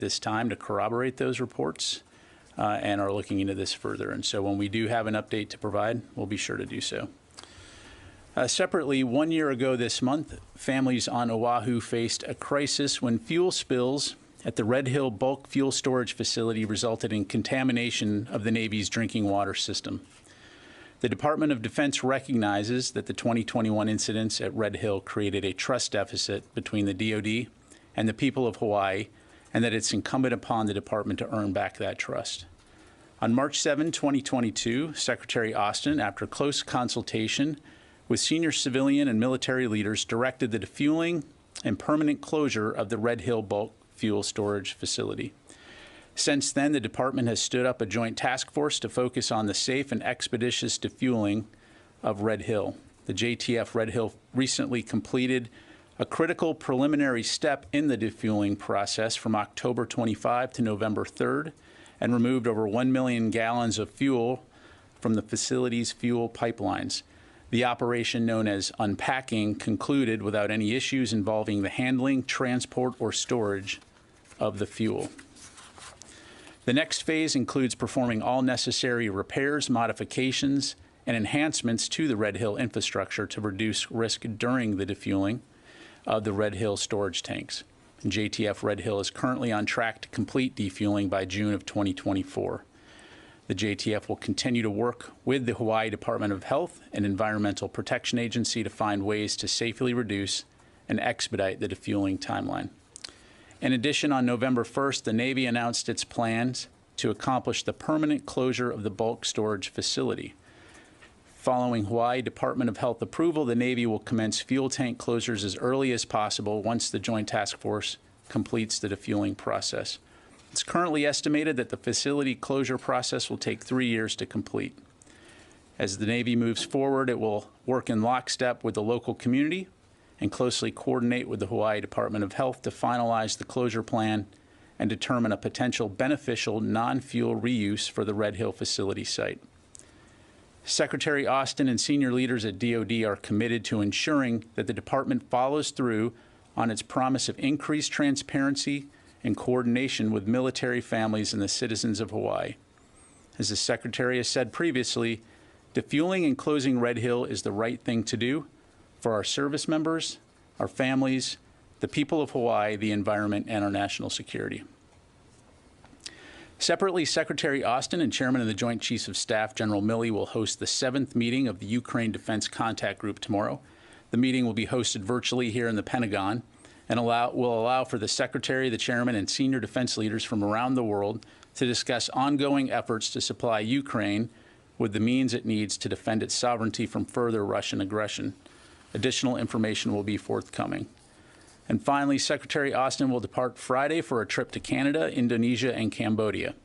this time to corroborate those reports and are looking into this further. And so when we do have an update to provide, we'll be sure to do so. Separately, 1 year ago this month, families on Oahu faced a crisis when fuel spills at the Red Hill bulk fuel storage facility resulted in contamination of the Navy's drinking water system. The Department of Defense recognizes that the 2021 incidents at Red Hill created a trust deficit between the DOD and the people of Hawaii, and that it's incumbent upon the department to earn back that trust. On March 7, 2022, Secretary Austin, after close consultation with senior civilian and military leaders, directed the defueling and permanent closure of the Red Hill bulk fuel storage facility. Since then, the department has stood up a joint task force to focus on the safe and expeditious defueling of Red Hill. The JTF Red Hill recently completed a critical preliminary step in the defueling process from October 25 to November 3rd and removed over 1 million gallons of fuel from the facility's fuel pipelines. The operation, known as unpacking, concluded without any issues involving the handling, transport, or storage of the fuel. The next phase includes performing all necessary repairs, modifications, and enhancements to the Red Hill infrastructure to reduce risk during the defueling of the Red Hill storage tanks. JTF Red Hill is currently on track to complete defueling by June of 2024. The JTF will continue to work with the Hawaii Department of Health and Environmental Protection Agency to find ways to safely reduce and expedite the defueling timeline. In addition, on November 1st, the Navy announced its plans to accomplish the permanent closure of the bulk storage facility. Following Hawaii Department of Health approval, the Navy will commence fuel tank closures as early as possible once the Joint Task Force completes the defueling process. It's currently estimated that the facility closure process will take 3 years to complete. As the Navy moves forward, it will work in lockstep with the local community and closely coordinate with the Hawaii Department of Health to finalize the closure plan and determine a potential beneficial non-fuel reuse for the Red Hill facility site. Secretary Austin and senior leaders at DOD are committed to ensuring that the department follows through on its promise of increased transparency and coordination with military families and the citizens of Hawaii. As the Secretary has said previously, defueling and closing Red Hill is the right thing to do for our service members, our families, the people of Hawaii, the environment, and our national security. Separately, Secretary Austin and Chairman of the Joint Chiefs of Staff, General Milley, will host the 7th meeting of the Ukraine Defense Contact Group tomorrow. The meeting will be hosted virtually here in the Pentagon and will allow for the Secretary, the Chairman, and senior defense leaders from around the world to discuss ongoing efforts to supply Ukraine with the means it needs to defend its sovereignty from further Russian aggression. Additional information will be forthcoming. And finally, Secretary Austin will depart Friday for a trip to Canada, Indonesia, and Cambodia.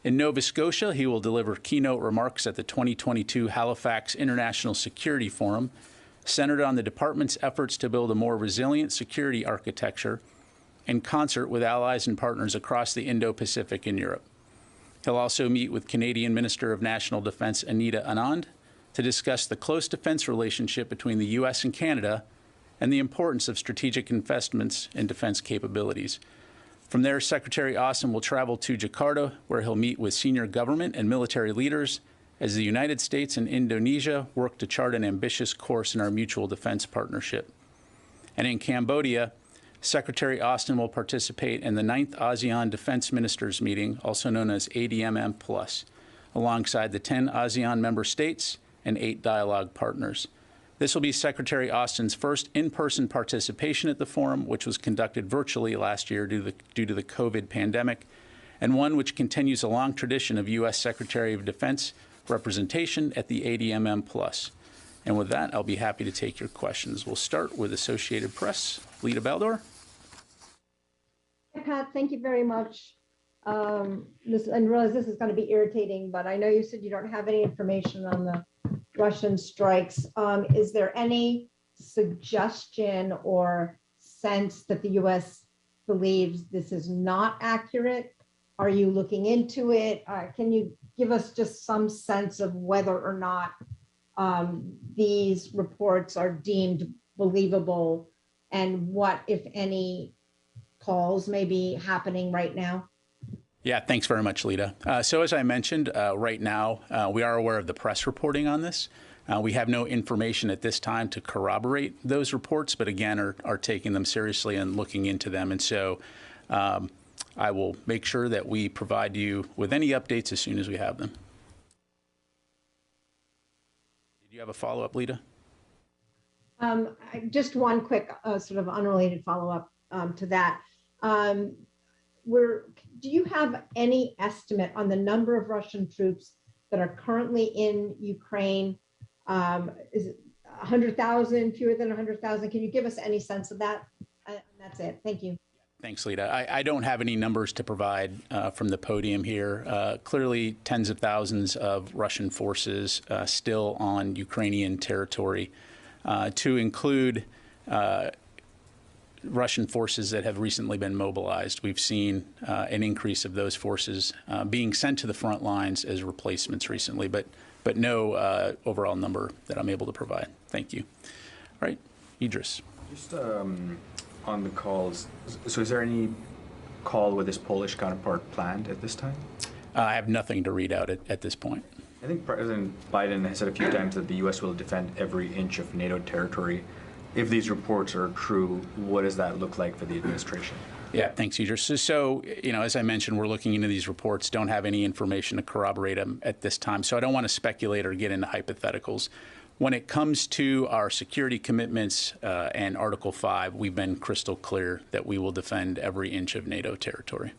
In Nova Scotia, he will deliver keynote remarks at the 2022 Halifax International Security Forum, centered on the department's efforts to build a more resilient security architecture in concert with allies and partners across the Indo-Pacific and Europe. He'll also meet with Canadian Minister of National Defense Anita Anand to discuss the close defense relationship between the U.S. and Canada and the importance of strategic investments in defense capabilities. From there, Secretary Austin will travel to Jakarta, where he'll meet with senior government and military leaders as the United States and Indonesia work to chart an ambitious course in our mutual defense partnership. And in Cambodia, Secretary Austin will participate in the 9th ASEAN Defense Ministers Meeting, also known as ADMM+, alongside the 10 ASEAN member states and 8 dialogue partners. This will be Secretary Austin's first in-person participation at the forum, which was conducted virtually last year due to the COVID pandemic, and one which continues a long tradition of U.S. Secretary of Defense representation at the ADMM+. And with that, I'll be happy to take your questions. We'll start with Associated Press. Lita Baldor. Hi, Pat. Thank you very much. I realize this is going to be irritating, but I know you said you don't have any information on the Russian strikes. Is there any suggestion or sense that the U.S. believes this is not accurate? Are you looking into it? Can you give us just some sense of whether or not these reports are deemed believable, and what, if any, calls may be happening right now? Yeah, thanks very much, Lita. So as I mentioned, right now, we are aware of the press reporting on this. We have no information at this time to corroborate those reports, but again, are taking them seriously and looking into them. And so I will make sure that we provide you with any updates as soon as we have them. Did you have a follow-up, Lita? Just one quick sort of unrelated follow-up to that. Do you have any estimate on the number of Russian troops that are currently in Ukraine? Is it 100,000, fewer than 100,000? Can you give us any sense of that? That's it. Thank you. Thanks, Lita. I don't have any numbers to provide from the podium here. Clearly, tens of thousands of Russian forces still on Ukrainian territory, to include Russian forces that have recently been mobilized. We've seen an increase of those forces being sent to the front lines as replacements recently, but no overall number that I'm able to provide. Thank you. All right, Idris. Just on the calls, so is there any call with his Polish counterpart planned at this time? I have nothing to read out at this point. I think President Biden has said a few times that the U.S. will defend every inch of NATO territory. If these reports are true, what does that look like for the administration? Yeah, thanks, Idris. So, as I mentioned, we're looking into these reports, don't have any information to corroborate them at this time. So I don't want to speculate or get into hypotheticals. When it comes to our security commitments and Article 5, we've been crystal clear that we will defend every inch of NATO territory.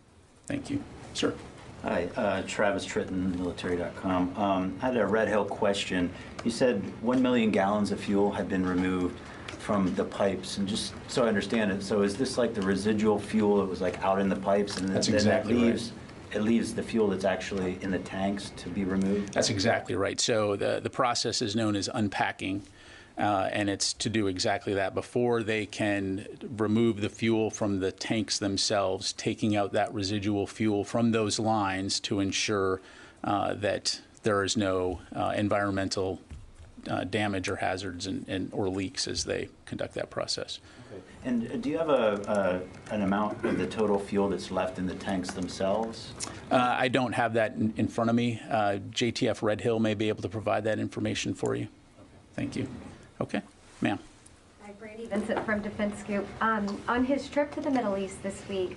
Thank you. Sir. Hi, Travis Tritton, military.com. I had a Red Hill question. You said 1 million gallons of fuel had been removed from the pipes, and just so I understand it, so is this like the residual fuel that was like out in the pipes, and that's then exactly right. It leaves the fuel that's actually in the tanks to be removed? That's exactly right. So the process is known as unpacking, and it's to do exactly that. Before they can remove the fuel from the tanks themselves, taking out that residual fuel from those lines to ensure that there is no environmental damage or hazards or leaks as they conduct that process. Okay. And do you have an amount of the total fuel that's left in the tanks themselves? I don't have that in front of me. JTF Red Hill may be able to provide that information for you. Okay. Thank you. Okay, ma'am. Hi, Brandy Vincent from Defense Scoop. On his trip to the Middle East this week,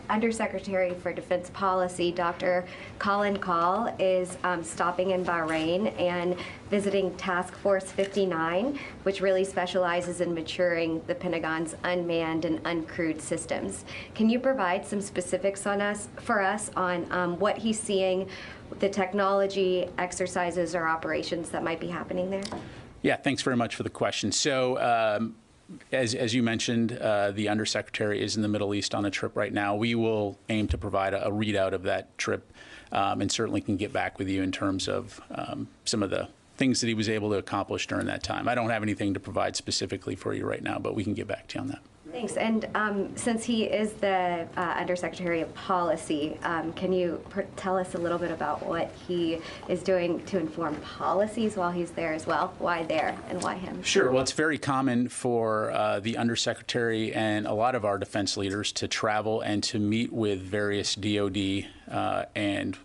Undersecretary for Defense Policy, Dr. Colin Kahl, is stopping in Bahrain and visiting Task Force 59, which really specializes in maturing the Pentagon's unmanned and uncrewed systems. Can you provide some specifics for us on what he's seeing, the technology, exercises, or operations that might be happening there? Yeah, thanks very much for the question. So as you mentioned, the Undersecretary is in the Middle East on a trip right now. We will aim to provide a readout of that trip and certainly can get back with you in terms of some of the things that he was able to accomplish during that time. I don't have anything to provide specifically for you right now, but we can get back to you on that. Thanks. And since he is the Undersecretary of Policy, can you tell us a little bit about what he is doing to inform policies while he's there as well? Why there and why him? Sure. Well, it's very common for the Undersecretary and a lot of our defense leaders to travel and to meet with various DOD and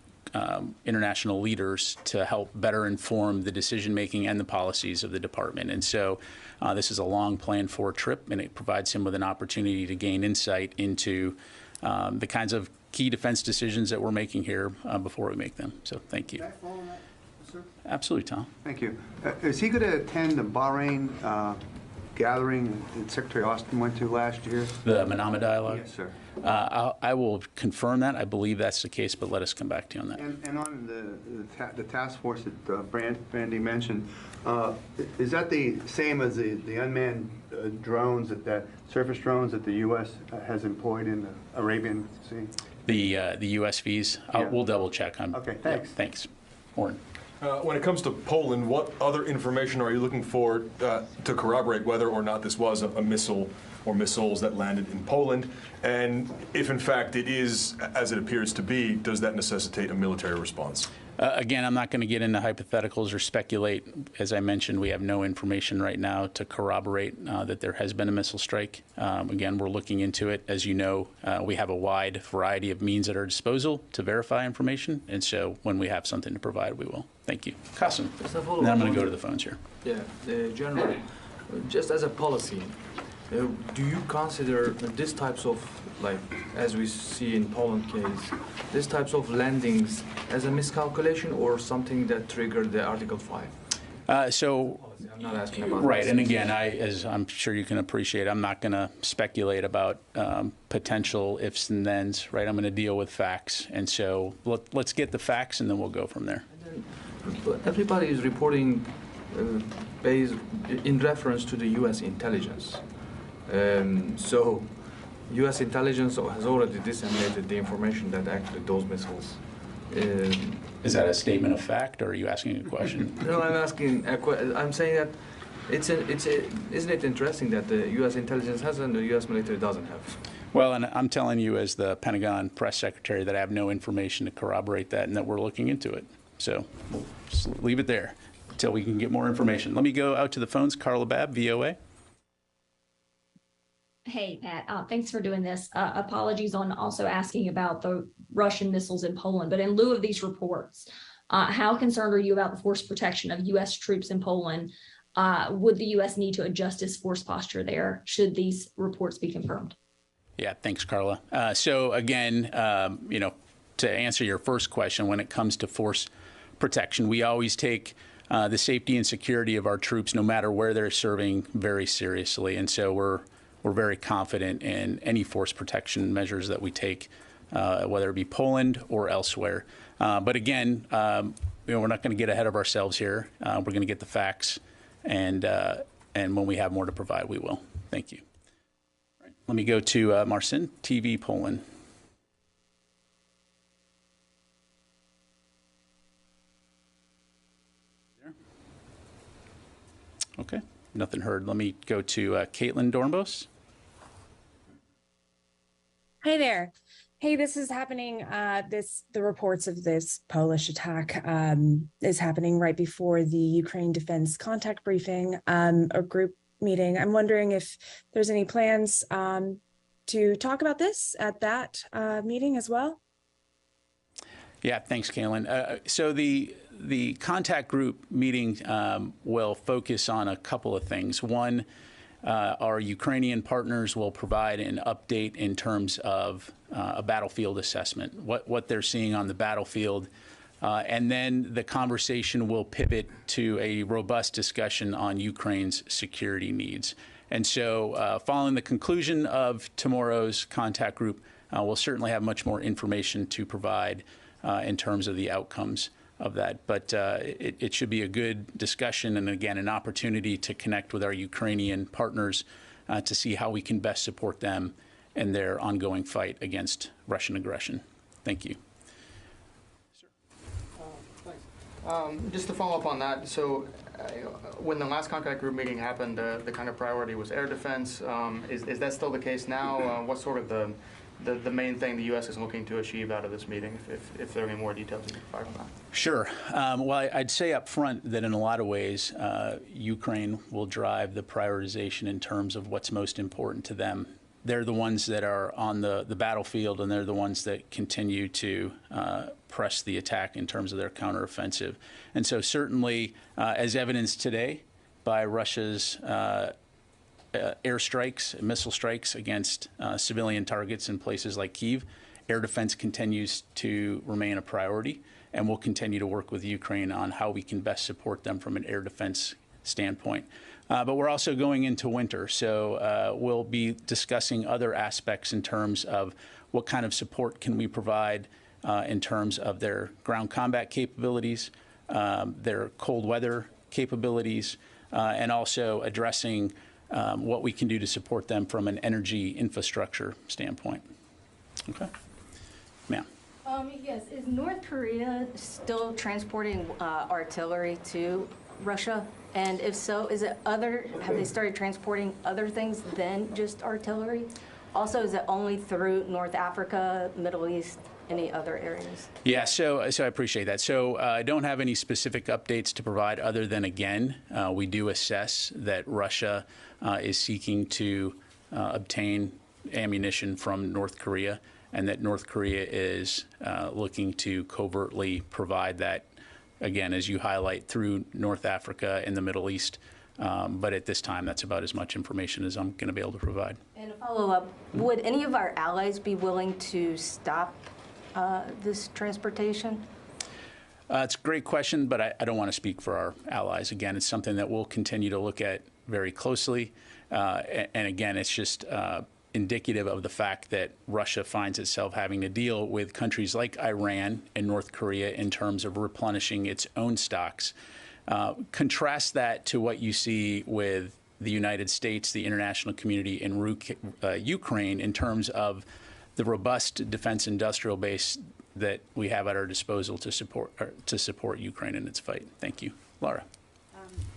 international leaders to help better inform the decision-making and the policies of the department. And so this is a long planned for trip, and it provides him with an opportunity to gain insight into the kinds of key defense decisions that we're making here before we make them. So thank you. Can I follow that, sir? Absolutely, Tom. Thank you. Is he going to attend the Bahrain gathering that Secretary Austin went to last year? The Manama Dialogue? Yes, sir. I will confirm that. I believe that's the case, but let us come back to you on that. And on the task force that Brandy mentioned, is that the same as the unmanned drones, that surface drones that the U.S. has employed in the Arabian Sea? The USVs? Yeah. We'll double check. Okay, thanks. Yeah, thanks. Warren. When it comes to Poland, what other information are you looking for to corroborate whether or not this was a missile or missiles that landed in Poland? And if in fact it is, as it appears to be, does that necessitate a military response? Again, I'm not going to get into hypotheticals or speculate. As I mentioned, we have no information right now to corroborate that there has been a missile strike. Again, we're looking into it. As you know, we have a wide variety of means at our disposal to verify information, and so when we have something to provide, we will. Thank you. Qasim. And then I'm going to go to the phones here. Yeah, General, just as a policy, do you consider these types of, like, as we see in Poland case, these types of landings as a miscalculation or something that triggered the Article 5? I'm not asking about right, and again, as I'm sure you can appreciate, I'm not going to speculate about potential ifs and thens, right? I'm going to deal with facts, and so let's get the facts, and then we'll go from there. And then everybody is reporting based in reference to the U.S. intelligence. So U.S. intelligence has already disseminated the information that actually those missiles. Is that a statement of fact, or are you asking a question? No, I'm asking. I'm saying that isn't it interesting that the U.S. intelligence has and the U.S. military doesn't have? Well, and I'm telling you as the Pentagon press secretary that I have no information to corroborate that, and that we're looking into it. So we'll just leave it there until we can get more information. Let me go out to the phones. Carla Babb, VOA. Hey, Pat, thanks for doing this. Apologies on also asking about the Russian missiles in Poland, but in lieu of these reports, how concerned are you about the force protection of U.S. troops in Poland? Would the U.S. need to adjust its force posture there should these reports be confirmed? Yeah, thanks, Carla. So again, to answer your first question, when it comes to force protection, we always take the safety and security of our troops, no matter where they're serving, very seriously. And so we're very confident in any force protection measures that we take, whether it be Poland or elsewhere. But again, we're not going to get ahead of ourselves here. We're going to get the facts, and when we have more to provide, we will. Thank you. All right. Let me go to Marcin, TV Poland. There? Okay, nothing heard. Let me go to Caitlin Dornbos. Hi there. Hey, this is happening. The reports of this Polish attack is happening right before the Ukraine Defense Contact Briefing, a group meeting. I'm wondering if there's any plans to talk about this at that meeting as well. Yeah, thanks, Caitlin. So the contact group meeting will focus on a couple of things. One, our Ukrainian partners will provide an update in terms of a battlefield assessment, what they're seeing on the battlefield, and then the conversation will pivot to a robust discussion on Ukraine's security needs. And so following the conclusion of tomorrow's contact group, we'll certainly have much more information to provide in terms of the outcomes of that. But it should be a good discussion, and again, an opportunity to connect with our Ukrainian partners to see how we can best support them in their ongoing fight against Russian aggression. Thank you. Thanks. Just to follow up on that, so when the last contact group meeting happened, the kind of priority was air defense. Is that still the case now? What's sort of the main thing the U.S. is looking to achieve out of this meeting, if there are any more details you can provide on that? Sure. Well, I'd say up front that in a lot of ways, Ukraine will drive the prioritization in terms of what's most important to them. They're the ones that are on the battlefield, and they're the ones that continue to press the attack in terms of their counteroffensive. And so certainly, as evidenced today by Russia's airstrikes, missile strikes against civilian targets in places like Kyiv, air defense continues to remain a priority, and we'll continue to work with Ukraine on how we can best support them from an air defense standpoint. But we're also going into winter, so we'll be discussing other aspects in terms of what kind of support can we provide in terms of their ground combat capabilities, their cold weather capabilities, and also addressing what we can do to support them from an energy infrastructure standpoint. Okay, ma'am. Yes, is North Korea still transporting artillery to Russia? And if so, have they started transporting other things than just artillery? Also, is it only through North Africa, Middle East, any other areas? Yeah, so I appreciate that. So I don't have any specific updates to provide other than, again, we do assess that Russia is seeking to obtain ammunition from North Korea, and that North Korea is looking to covertly provide that, again, as you highlight, through North Africa and the Middle East. But at this time, that's about as much information as I'm going to be able to provide. And a follow-up, would any of our allies be willing to stop this transportation? It's a great question, but I don't want to speak for our allies. Again, it's something that we'll continue to look at very closely. And again, it's just indicative of the fact that Russia finds itself having to deal with countries like Iran and North Korea in terms of replenishing its own stocks. Contrast that to what you see with the United States, the international community, and Ukraine in terms of the robust defense industrial base that we have at our disposal to support Ukraine in its fight. Thank you. Laura.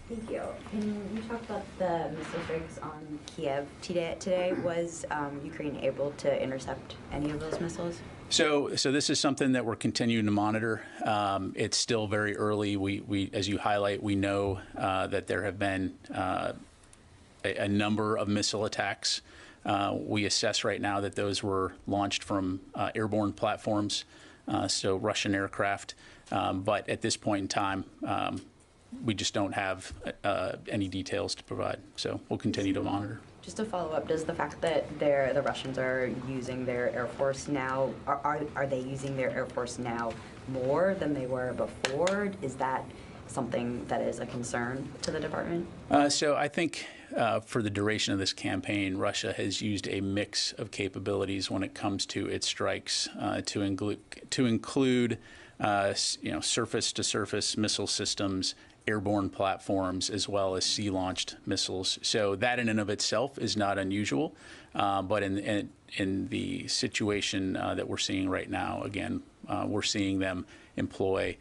Thank you. Can you talk about the missile strikes on Kiev today? Was Ukraine able to intercept any of those missiles? So this is something that we're continuing to monitor. It's still very early. We as you highlight, we know that there have been a number of missile attacks. We assess right now that those were launched from airborne platforms, so Russian aircraft. But at this point in time, we just don't have any details to provide. So we'll continue to monitor. Just to follow up, does the fact that the Russians are using their Air Force now, are they using their Air Force now more than they were before? Is that something that is a concern to the department? So I think for the duration of this campaign, Russia has used a mix of capabilities when it comes to its strikes to include surface-to-surface missile systems, airborne platforms, as well as sea-launched missiles. So that in and of itself is not unusual. But in the situation that we're seeing right now, again, we're seeing them employ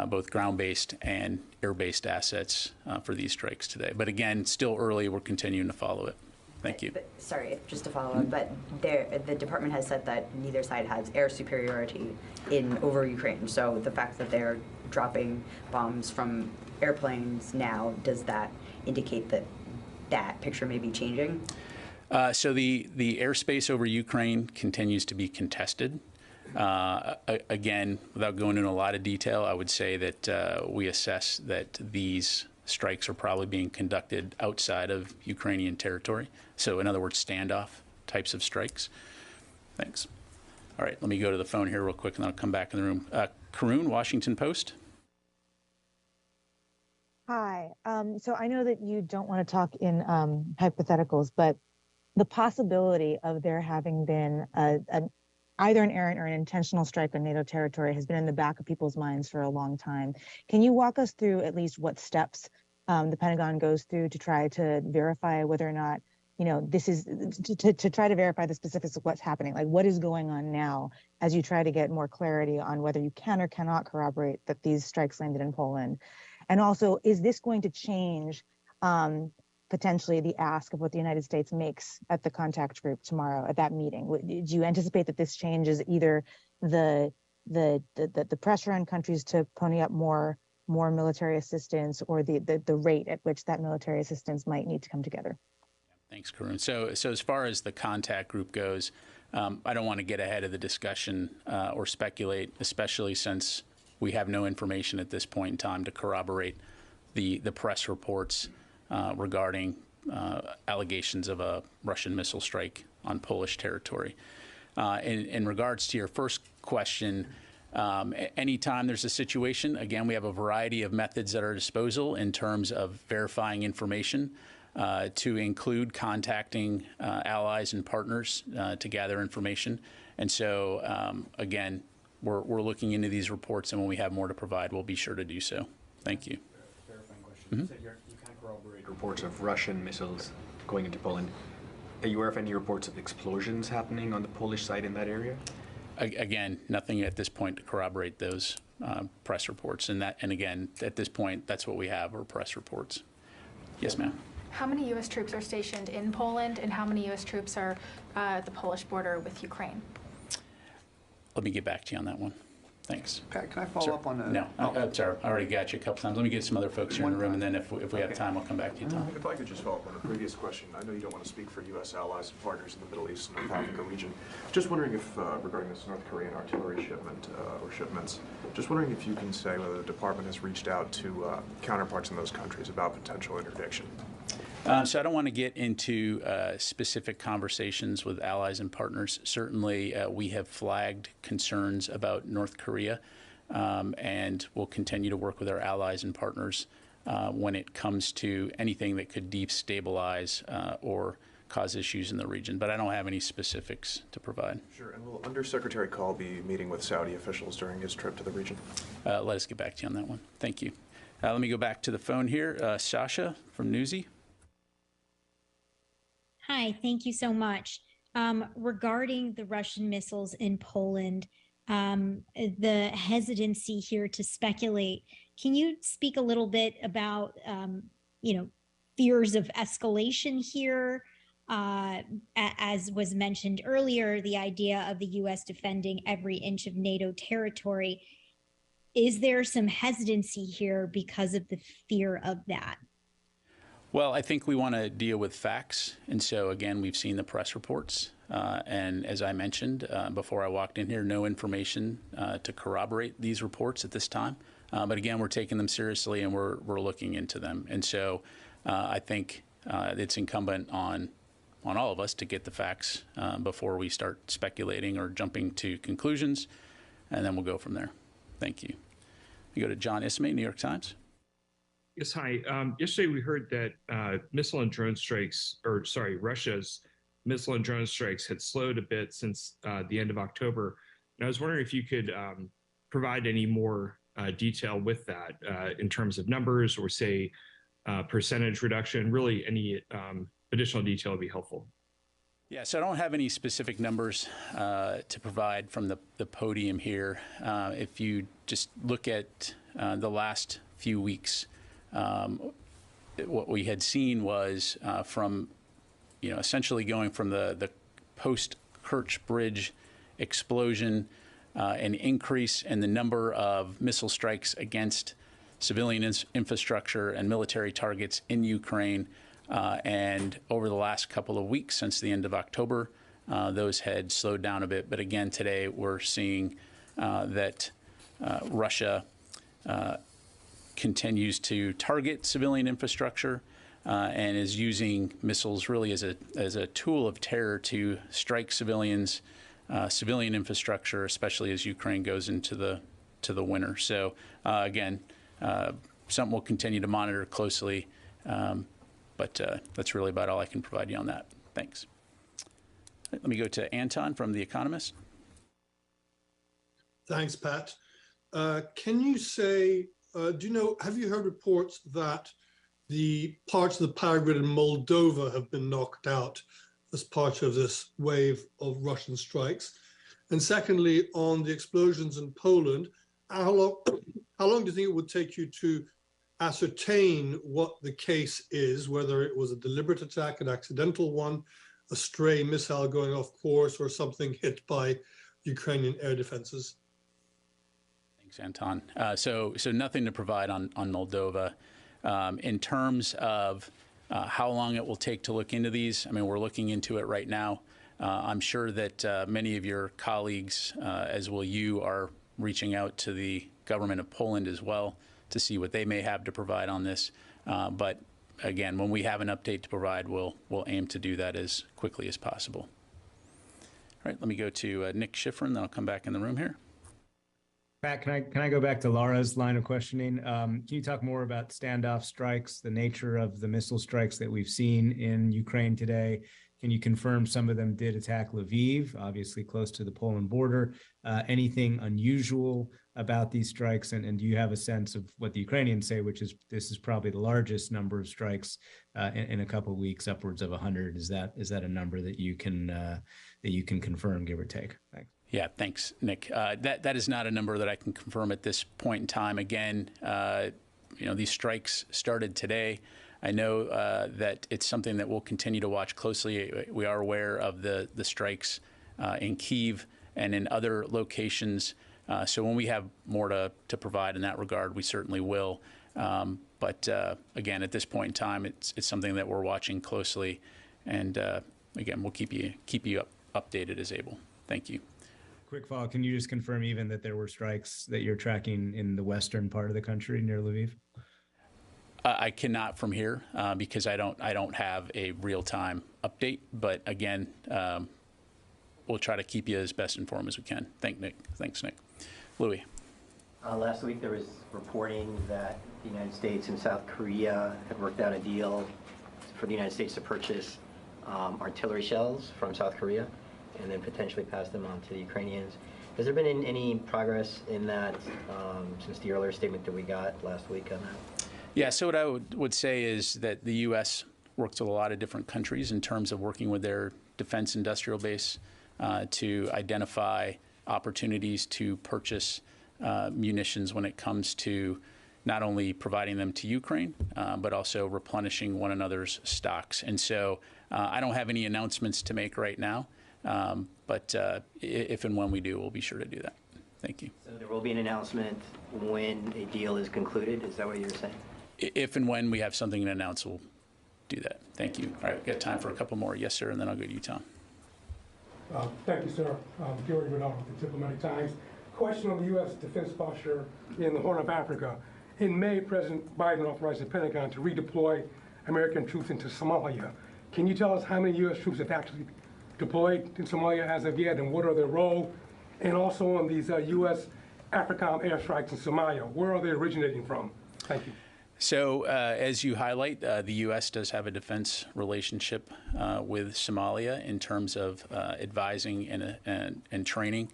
both ground-based and air-based assets for these strikes today. But again, still early. We're continuing to follow it. Thank you. Sorry, just to follow up, but the department has said that neither side has air superiority over Ukraine. So the fact that they're dropping bombs from airplanes now, does that indicate that that picture may be changing? So the airspace over Ukraine continues to be contested. Again, without going into a lot of detail, I would say that we assess that these strikes are probably being conducted outside of Ukrainian territory. So in other words, standoff types of strikes. Thanks. All right, let me go to the phone here real quick and then I'll come back in the room. Karun, Washington Post. Hi. So I know that you don't want to talk in hypotheticals, but the possibility of there having been either an errant or an intentional strike on NATO territory has been in the back of people's minds for a long time. Can you walk us through at least what steps the Pentagon goes through to try to verify whether or not, this is to try to verify the specifics of what's happening? Like, what is going on now as you try to get more clarity on whether you can or cannot corroborate that these strikes landed in Poland? And also, is this going to change potentially the ask of what the United States makes at the contact group tomorrow at that meeting? Do you anticipate that this changes either the pressure on countries to pony up more military assistance, or the rate at which that military assistance might need to come together? Thanks, Karun. So as far as the contact group goes, I don't want to get ahead of the discussion or speculate, especially since we have no information at this point in time to corroborate the press reports regarding allegations of a Russian missile strike on Polish territory. In regards to your first question, anytime there's a situation, again, we have a variety of methods at our disposal in terms of verifying information, to include contacting allies and partners to gather information. And so, again, we're looking into these reports, and when we have more to provide, we'll be sure to do so. Thank you. Clarifying question. You said you can't corroborate reports of Russian missiles going into Poland. Are you aware of any reports of explosions happening on the Polish side in that area? Again, nothing at this point to corroborate those press reports. And again, at this point, that's what we have, are press reports. Yes, ma'am. How many U.S. troops are stationed in Poland, and how many U.S. troops are at the Polish border with Ukraine? Let me get back to you on that one. Thanks. Pat, can I follow up on that? No, I'm sorry. I already got you a couple times. Let me get some other folks here in the room, and then if we have time, I'll come back to you, Tom. If I could just follow up on the previous question. I know you don't want to speak for U.S. allies and partners in the Middle East and North Africa region. Just wondering if, regarding this North Korean artillery shipment or shipments, just wondering if you can say whether the department has reached out to counterparts in those countries about potential interdiction. So I don't want to get into specific conversations with allies and partners. Certainly, we have flagged concerns about North Korea, and we'll continue to work with our allies and partners when it comes to anything that could destabilize or cause issues in the region. But I don't have any specifics to provide. Sure. And will Undersecretary Call be meeting with Saudi officials during his trip to the region? Let us get back to you on that one. Thank you. Let me go back to the phone here. Sasha from Newsy. Hi, thank you so much. Regarding the Russian missiles in Poland, the hesitancy here to speculate, can you speak a little bit about, fears of escalation here? As was mentioned earlier, the idea of the U.S. defending every inch of NATO territory. Is there some hesitancy here because of the fear of that? Well, I think we want to deal with facts. And so, again, we've seen the press reports. And as I mentioned before I walked in here, no information to corroborate these reports at this time. But again, we're taking them seriously and we're looking into them. And so I think it's incumbent on all of us to get the facts before we start speculating or jumping to conclusions. And then we'll go from there. Thank you. We go to John Ismay, New York Times. Yes, hi. Yesterday we heard that Russia's missile and drone strikes had slowed a bit since the end of October. And I was wondering if you could provide any more detail with that in terms of numbers or say percentage reduction. Really, any additional detail would be helpful. Yeah, so I don't have any specific numbers to provide from the podium here. If you just look at the last few weeks, what we had seen was from, essentially going from the post-Kerch Bridge explosion, an increase in the number of missile strikes against civilian infrastructure and military targets in Ukraine. And over the last couple of weeks, since the end of October, those had slowed down a bit. But again, today we're seeing that Russia continues to target civilian infrastructure and is using missiles really as a tool of terror to strike civilians, civilian infrastructure, especially as Ukraine goes into the winter. So again, something we'll continue to monitor closely, but that's really about all I can provide you on that. Thanks. Let me go to Anton from The Economist. Thanks, Pat. Can you say, have you heard reports that the parts of the power grid in Moldova have been knocked out as part of this wave of Russian strikes? And secondly, on the explosions in Poland, how long do you think it would take you to ascertain what the case is, whether it was a deliberate attack, an accidental one, a stray missile going off course, or something hit by Ukrainian air defenses? Thanks, Anton. So nothing to provide on Moldova. In terms of how long it will take to look into these, I mean, we're looking into it right now. I'm sure that many of your colleagues, as will you, are reaching out to the government of Poland as well to see what they may have to provide on this. But again, when we have an update to provide, we'll aim to do that as quickly as possible. All right, let me go to Nick Schifrin, then I'll come back in the room here. Pat, can I go back to Laura's line of questioning? Can you talk more about standoff strikes, the nature of the missile strikes that we've seen in Ukraine today? Can you confirm some of them did attack Lviv, obviously close to the Poland border? Anything unusual about these strikes? And do you have a sense of what the Ukrainians say, which is this is probably the largest number of strikes in a couple of weeks, upwards of 100? Is that a number that you can confirm, give or take? Thanks. Yeah, thanks, Nick. That is not a number that I can confirm at this point in time. Again, these strikes started today. I know that it's something that we'll continue to watch closely. We are aware of the strikes in Kyiv and in other locations. So when we have more to provide in that regard, we certainly will. But again, at this point in time, it's something that we're watching closely. And again, we'll keep you updated as able. Thank you. Quick follow, can you just confirm even that there were strikes that you're tracking in the western part of the country near Lviv? I cannot from here because I don't have a real-time update. But again, we'll try to keep you as best informed as we can. Thanks, Nick. Louis. Last week there was reporting that the United States and South Korea had worked out a deal for the United States to purchase artillery shells from South Korea and then potentially pass them on to the Ukrainians. Has there been any progress in that since the earlier statement that we got last week on that? Yeah, so what I would say is that the U.S. works with a lot of different countries in terms of working with their defense industrial base to identify opportunities to purchase munitions when it comes to not only providing them to Ukraine, but also replenishing one another's stocks. And so I don't have any announcements to make right now, but if and when we do, we'll be sure to do that. Thank you. So there will be an announcement when a deal is concluded. Is that what you're saying? If and when we have something to announce, we'll do that. Thank you. All right, we've got time for a couple more. Yes, sir, and then I'll go to you, Tom. Thank you, sir. Gary Vidal with the Diplomatic Times. Question on the U.S. defense posture in the Horn of Africa. In May, President Biden authorized the Pentagon to redeploy American troops into Somalia. Can you tell us how many U.S. troops have actually deployed in Somalia as of yet, and what are their role? And also on these U.S. AFRICOM airstrikes in Somalia, where are they originating from? Thank you. So as you highlight, the U.S. does have a defense relationship with Somalia in terms of advising and training.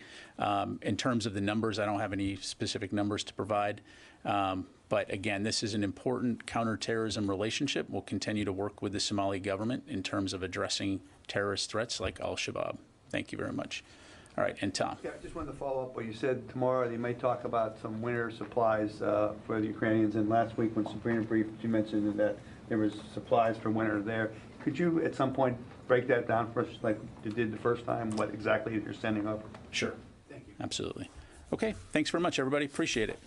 In terms of the numbers, I don't have any specific numbers to provide. But again, this is an important counterterrorism relationship. We'll continue to work with the Somali government in terms of addressing terrorist threats like al-Shabaab. Thank you very much. All right, and Tom. Yeah, I just wanted to follow up what you said tomorrow. They may talk about some winter supplies for the Ukrainians. And last week when Sabrina briefed, you mentioned that there was supplies for winter there. Could you at some point break that down for us like you did the first time, what exactly you're sending over? Sure. Thank you. Absolutely. Okay, thanks very much, everybody. Appreciate it.